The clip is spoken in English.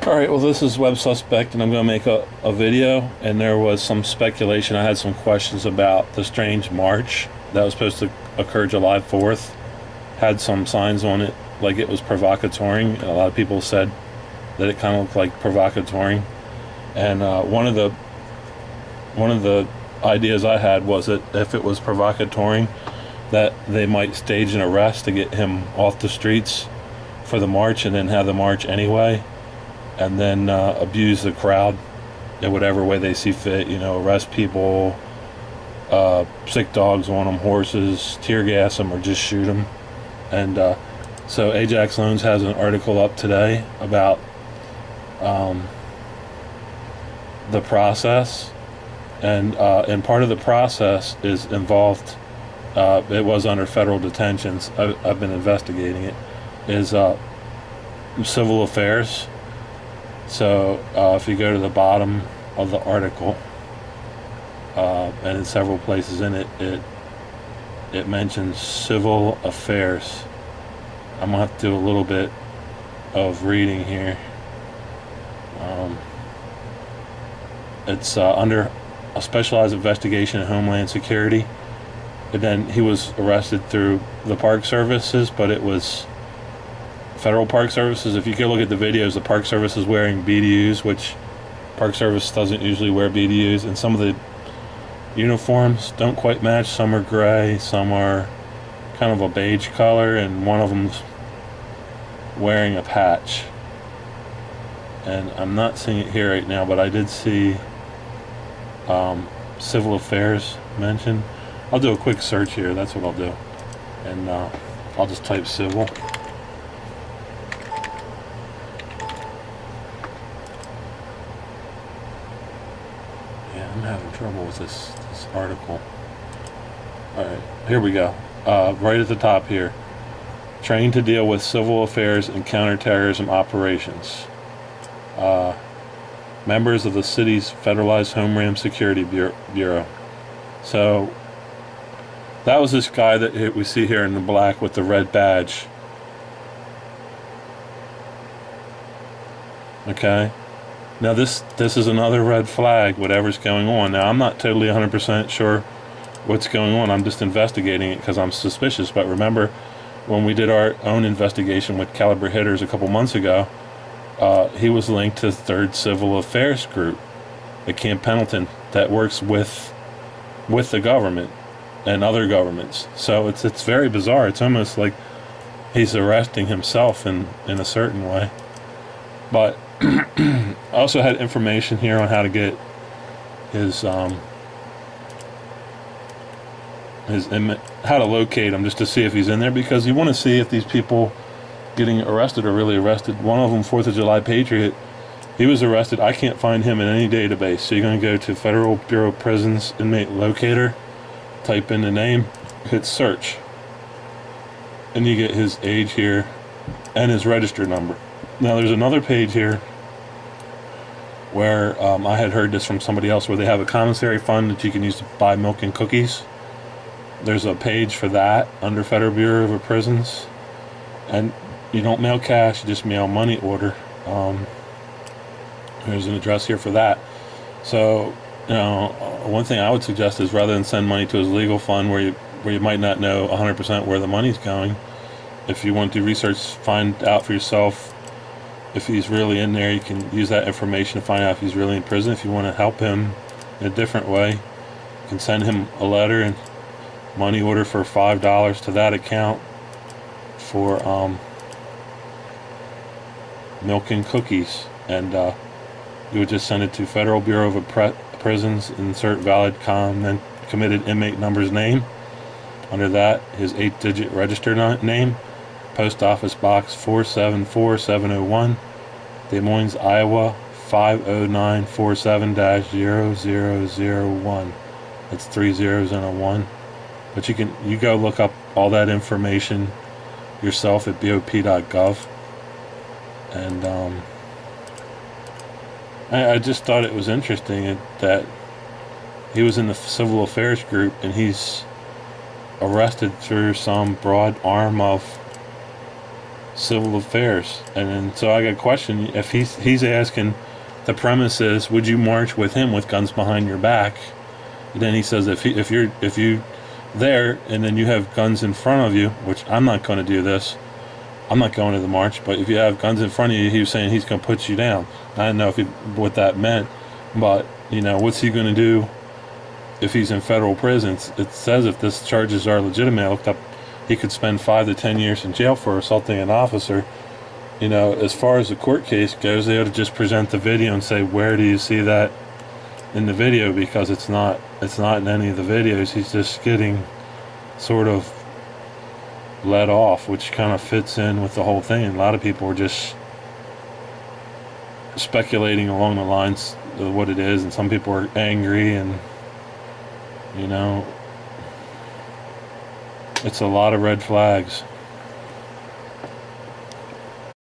Alright, well, this is Web Suspect, and I'm going to make a video. And there was some speculation. I had some questions about the strange march that was supposed to occur July 4th. Had some signs on it like it was provocateuring. A lot of people said that it kind of looked like provocateuring. And one of the ideas I had was that if it was provocateuring, that they might stage an arrest to get him off the streets for the march, and then have the march anyway, and then abuse the crowd in whatever way they see fit. You know, arrest people, sick dogs on them, horses, tear gas them, or just shoot them. And so Ajax Loans has an article up today about the process, and part of the process is involved. It was under federal detentions. I've been investigating it. Is civil affairs. So if you go to the bottom of the article, and in several places in it, it mentions civil affairs. I'm gonna have to do a little bit of reading here. It's under a specialized investigation in Homeland Security, and then he was arrested through the Park Services, but it was Federal Park Services. If you can look at the videos, the Park Service is wearing BDUs, which Park Service doesn't usually wear BDUs, and some of the uniforms don't quite match. Some are gray, some are kind of a beige color, and one of them's wearing a patch. And I'm not seeing it here right now, but I did see civil affairs mentioned. I'll do a quick search here, that's what I'll do. And I'll just type civil. I'm having trouble with this article. Alright, here we go. Right at the top here. Trained to deal with civil affairs and counterterrorism operations. Members of the city's federalized Homeland Security Bureau. So, that was this guy that we see here in the black with the red badge. Okay? Now this is another red flag, whatever's going on. Now I'm not totally 100% sure what's going on. I'm just investigating it because I'm suspicious. But remember, when we did our own investigation with Caliber Hitters a couple months ago, he was linked to 3rd Civil Affairs Group at Camp Pendleton that works with the government and other governments. So it's very bizarre. It's almost like he's arresting himself in a certain way. But I also had information here on how to get his how to locate him, just to see if he's in there, because you want to see if these people getting arrested are really arrested. One of them, 4th of July Patriot, he was arrested. I can't find him in any database. So you're going to go to Federal Bureau of Prisons Inmate Locator, type in the name, hit search, and you get his age here and his register number. Now there's another page here where I had heard this from somebody else, where they have a commissary fund that you can use to buy milk and cookies. There's a page for that under Federal Bureau of Prisons, and you don't mail cash, you just mail money order. There's an address here for that. So, you know, one thing I would suggest is, rather than send money to his legal fund where you might not know 100% where the money's going, if you want to do research, find out for yourself if he's really in there. You can use that information to find out if he's really in prison. If you want to help him in a different way, you can send him a letter and money order for $5 to that account for milk and cookies, and you would just send it to Federal Bureau of Prisons, insert valid comment, committed inmate number's name. Under that, his 8-digit register name. Post Office Box 474701, Des Moines, Iowa 50947-0001. That's 3 zeros and a 1. But you go look up all that information yourself at bop.gov. And I just thought it was interesting that he was in the Civil Affairs Group, and he's arrested through some broad arm of civil affairs. And then, so I got a question. If he's asking, the premise is, would you march with him with guns behind your back? And then he says, if you there and then you have guns in front of you, which I'm not going to do this. I'm not going to the march, but if you have guns in front of you, he was saying he's going to put you down. I don't know what that meant, but what's he going to do if he's in federal prison? It says if this charges are legitimate, I looked up, he could spend 5 to 10 years in jail for assaulting an officer. As far as the court case goes, they ought to just present the video and say, where do you see that in the video? Because it's not in any of the videos. He's just getting sort of let off, which kind of fits in with the whole thing. And a lot of people are just speculating along the lines of what it is, and some people are angry, and it's a lot of red flags.